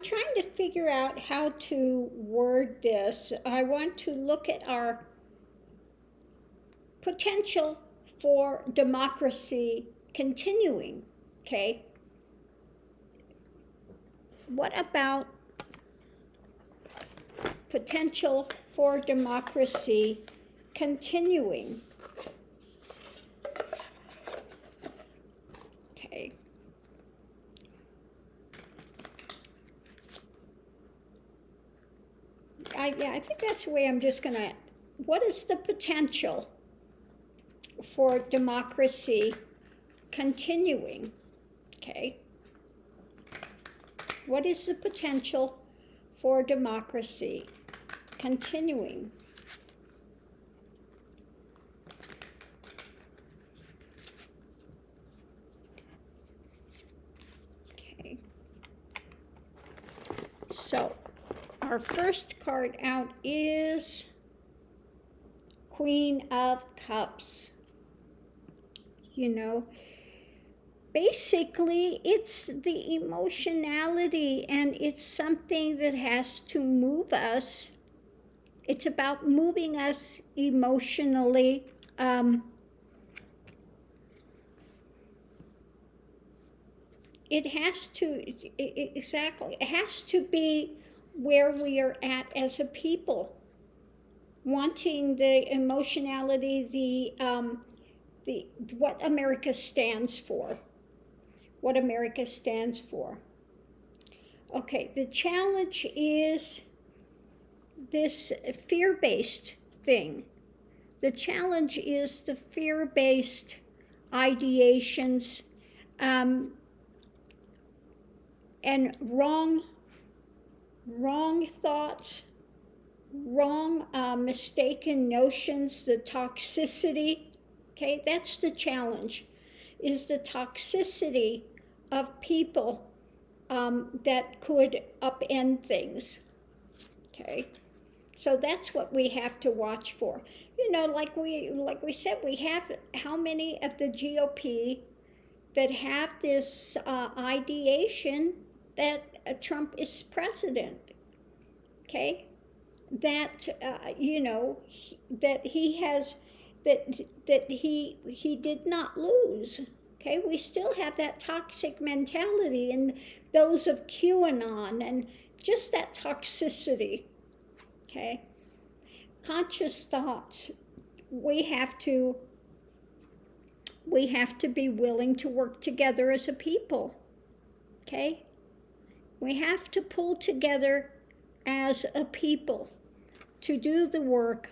Trying to figure out how to word this. I want to look at our potential for democracy continuing, okay? What about potential for democracy continuing? Okay. I think that's the way I'm just gonna, what is the potential for democracy continuing? Okay. What is the potential for democracy continuing? Okay. So, our first card out is Queen of Cups. You know, basically it's the emotionality, and it's something that has to move us. It's about moving us emotionally. It has to, exactly, it has to be where we are at as a people, wanting the emotionality, the what America stands for. What America stands for. Okay, the challenge is this fear-based thing. The challenge is the fear-based ideations and wrong thoughts, wrong mistaken notions, the toxicity. Okay, that's the challenge, is the toxicity of people that could upend things. Okay, so that's what we have to watch for. You know, like we said, we have how many of the GOP that have this ideation that Trump is president. Okay, that you know, that he has, that he did not lose. Okay, we still have that toxic mentality, and those of QAnon, and just that toxicity. Okay, conscious thoughts. We have to be willing to work together as a people. Okay, we have to pull together as a people to do the work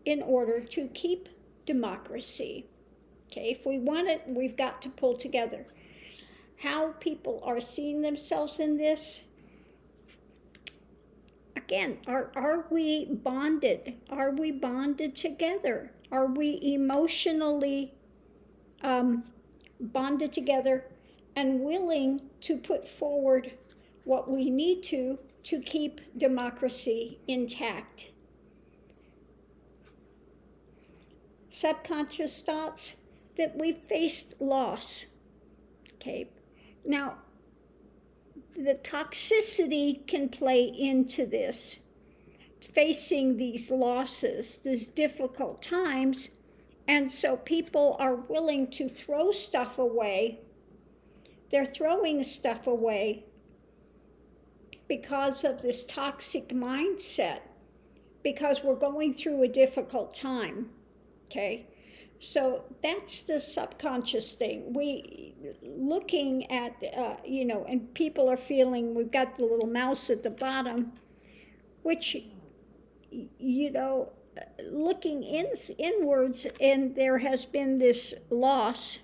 in order to keep democracy. Okay, if we want it, we've got to pull together. How people are seeing themselves in this, again, are we bonded? Are we bonded together? Are we emotionally bonded together and willing to put forward what we need to keep democracy intact? Subconscious thoughts, that we've faced loss. Okay, now the toxicity can play into this, facing these losses, these difficult times, and so people are willing to throw stuff away. They're throwing stuff away because of this toxic mindset, because we're going through a difficult time. Okay, so that's the subconscious thing. We looking at, you know, and people are feeling, we've got the little mouse at the bottom, which, you know, looking inwards, and there has been this loss.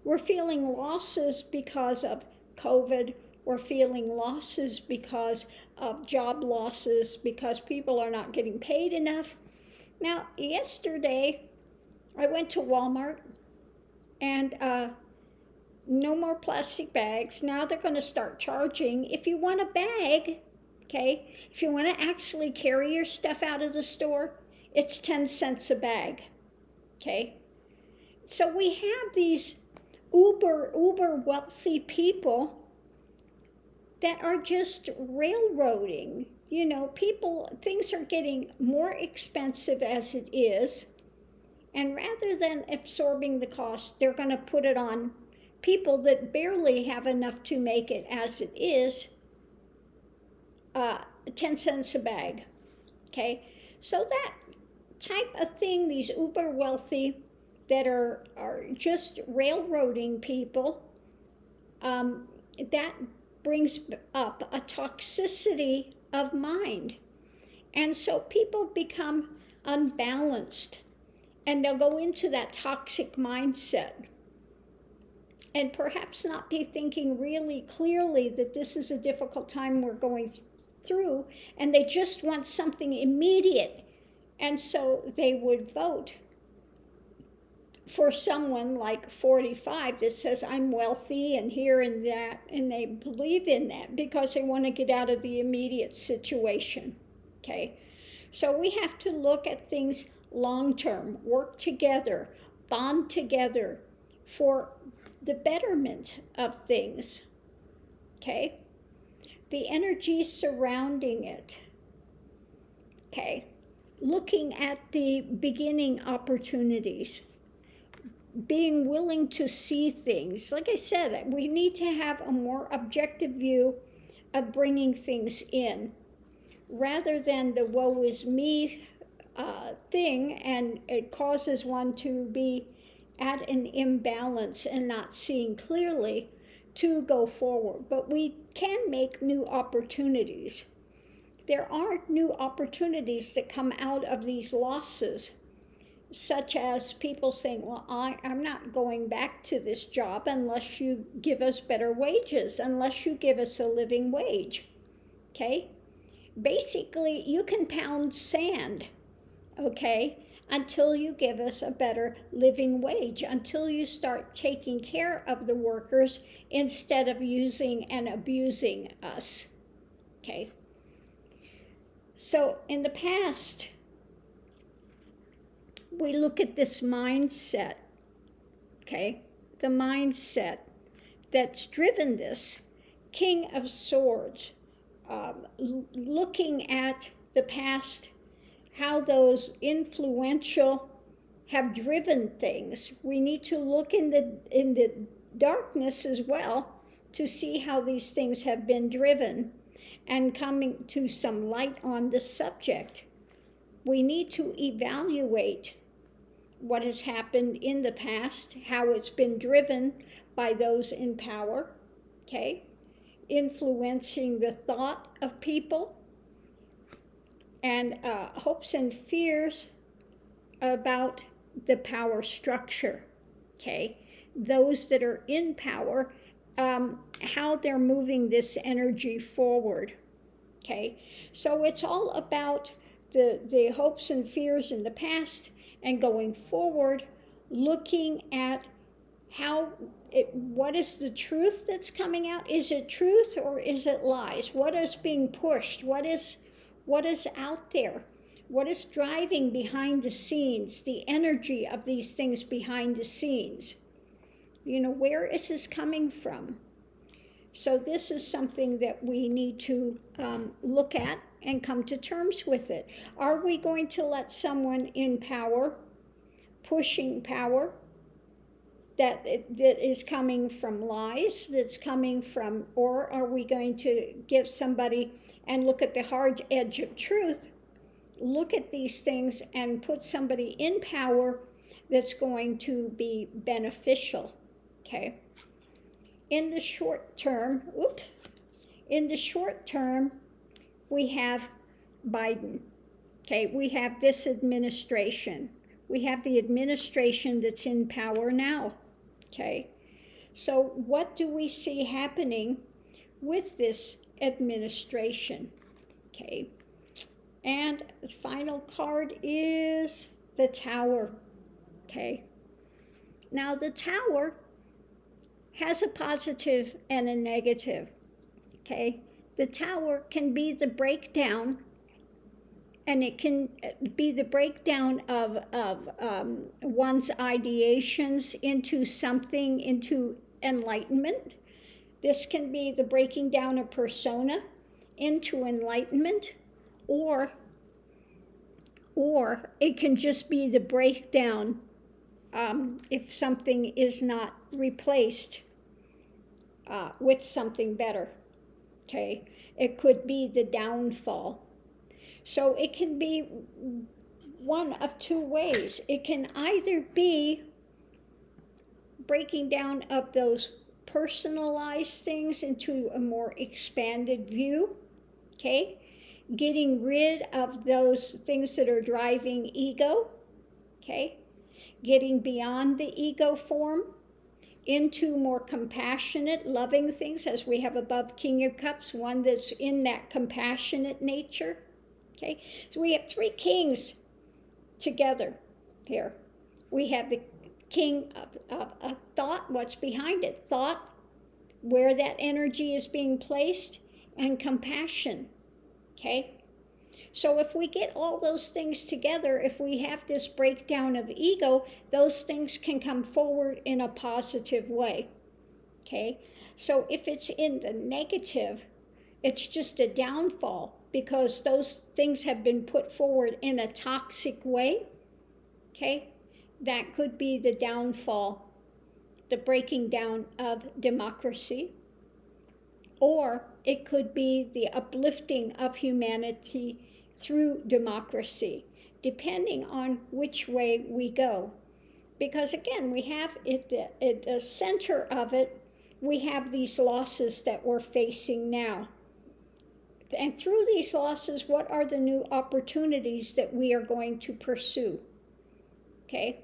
We're feeling losses because of COVID. We're feeling losses because of job losses, because people are not getting paid enough. Now, yesterday, I went to Walmart, and no more plastic bags. Now they're going to start charging. If you want a bag, okay, if you want to actually carry your stuff out of the store, it's 10 cents a bag. Okay, so we have these uber wealthy people that are just railroading. You know, things are getting more expensive as it is, and rather than absorbing the cost, they're going to put it on people that barely have enough to make it as it is, 10 cents a bag. Okay, so that type of thing, these uber wealthy that are just railroading people, that brings up a toxicity of mind. And so people become unbalanced, and they'll go into that toxic mindset and perhaps not be thinking really clearly that this is a difficult time we're going through, and they just want something immediate. And so they would vote for someone like 45 that says, I'm wealthy and here and that, and they believe in that because they want to get out of the immediate situation. Okay, so we have to look at things long-term, work together, bond together for the betterment of things. Okay, the energy surrounding it. Okay, looking at the beginning opportunities, being willing to see things. Like I said, we need to have a more objective view of bringing things in, rather than the woe is me thing, and it causes one to be at an imbalance and not seeing clearly to go forward. But we can make new opportunities. There are new opportunities that come out of these losses, such as people saying, well, I'm not going back to this job unless you give us better wages, unless you give us a living wage. Okay? Basically, you can pound sand, okay, until you give us a better living wage, until you start taking care of the workers instead of using and abusing us. Okay? So in the past, we look at this mindset, okay, the mindset that's driven this. King of Swords, looking at the past, how those influential have driven things. We need to look in the darkness as well to see how these things have been driven, and coming to some light on the subject. We need to evaluate what has happened in the past, how it's been driven by those in power, okay, influencing the thought of people, and hopes and fears about the power structure, okay, those that are in power, how they're moving this energy forward, okay. So it's all about the hopes and fears in the past, and going forward, looking at what is the truth that's coming out? Is it truth or is it lies? What is being pushed? What is out there? What is driving behind the scenes, the energy of these things behind the scenes? You know, where is this coming from? So this is something that we need to look at and come to terms with it. Are we going to let someone in power, pushing power, that is coming from lies, that's coming from, or are we going to give somebody and look at the hard edge of truth, look at these things and put somebody in power that's going to be beneficial, okay? In the short term, we have Biden, okay? We have this administration. We have the administration that's in power now, okay? So what do we see happening with this administration, okay? And the final card is the Tower, okay? Now the Tower has a positive and a negative, okay? The Tower can be the breakdown, and it can be the breakdown of one's ideations into something, into enlightenment, This can be the breaking down of persona into enlightenment, or it can just be the breakdown if something is not replaced with something better. Okay, it could be the downfall. So it can be one of two ways. It can either be breaking down of those personalized things into a more expanded view, okay? Getting rid of those things that are driving ego, okay? Getting beyond the ego form into more compassionate, loving things, as we have above King of Cups, one that's in that compassionate nature, okay? So we have three kings together here. We have the king of thought, what's behind it, thought, where that energy is being placed, and compassion, okay? So if we get all those things together, if we have this breakdown of ego, those things can come forward in a positive way, okay? So if it's in the negative, it's just a downfall because those things have been put forward in a toxic way, okay? That could be the downfall, the breaking down of democracy, or it could be the uplifting of humanity through democracy, depending on which way we go. Because again, we have at the center of it, we have these losses that we're facing now. And through these losses, what are the new opportunities that we are going to pursue? Okay,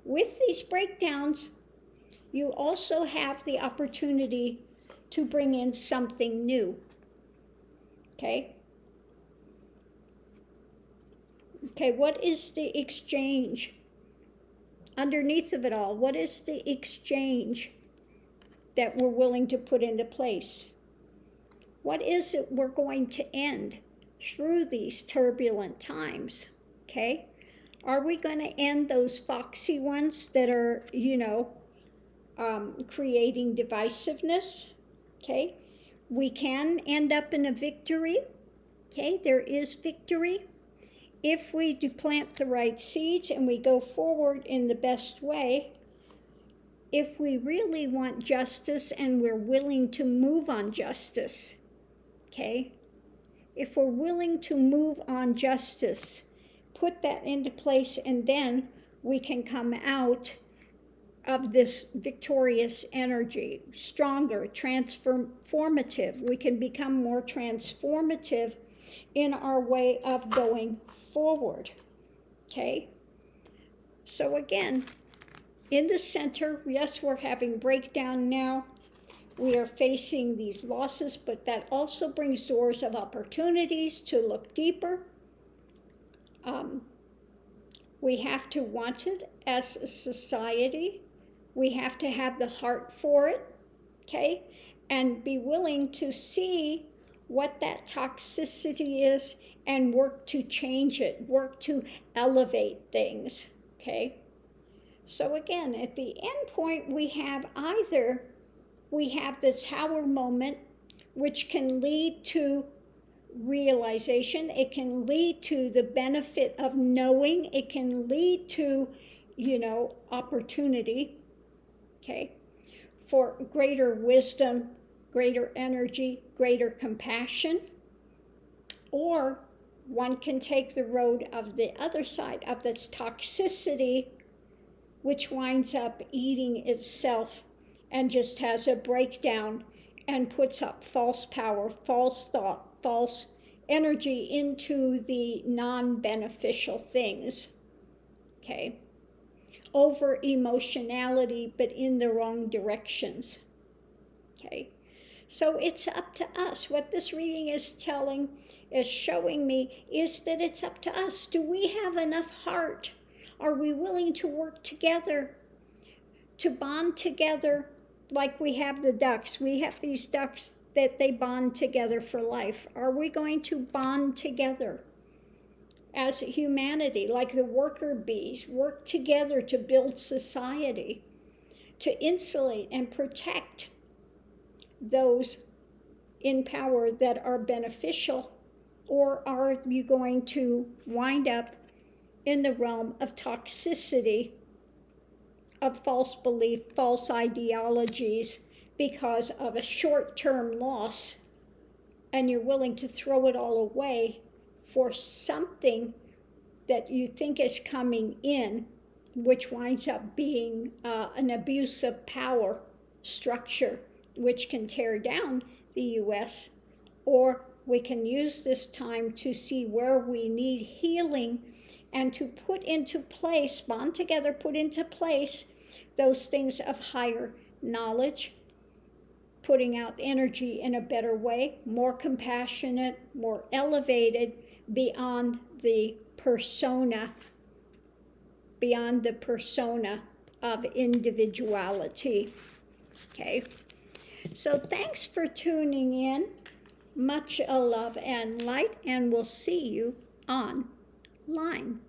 with these breakdowns, you also have the opportunity to bring in something new, okay? Okay, what is the exchange? Underneath of it all, what is the exchange that we're willing to put into place? What is it we're going to end through these turbulent times, okay? Are we going to end those foxy ones that are, creating divisiveness, okay? We can end up in a victory, okay? There is victory. If we do plant the right seeds and we go forward in the best way, if we really want justice and we're willing to move on justice, okay? If we're willing to move on justice, put that into place, and then we can come out of this victorious energy, stronger, transformative. We can become more transformative in our way of going forward, okay? So again, in the center, yes, we're having breakdown now. We are facing these losses, but that also brings doors of opportunities to look deeper. We have to want it as a society. We have to have the heart for it, okay? And be willing to see what that toxicity is and work to change it, work to elevate things, okay? So again, at the end point, we have the tower moment, which can lead to realization. It can lead to the benefit of knowing. It can lead to, opportunity, okay, for greater wisdom, greater energy, greater compassion. Or one can take the road of the other side, of this toxicity, which winds up eating itself and just has a breakdown and puts up false power, false thought, false energy into the non-beneficial things, okay? Over emotionality, but in the wrong directions, okay? So it's up to us. What this reading is showing me is that it's up to us. Do we have enough heart? Are we willing to work together, to bond together like we have the ducks? We have these ducks that they bond together for life. Are we going to bond together as humanity, like the worker bees, work together to build society, to insulate and protect those in power that are beneficial, or are you going to wind up in the realm of toxicity, of false belief, false ideologies, because of a short-term loss, and you're willing to throw it all away for something that you think is coming in, which winds up being an abuse of power structure, which can tear down the U.S., or we can use this time to see where we need healing and to put into place, bond together, put into place those things of higher knowledge, putting out energy in a better way, more compassionate, more elevated, beyond the persona of individuality. Okay, so thanks for tuning in. Much love and light, and we'll see you online.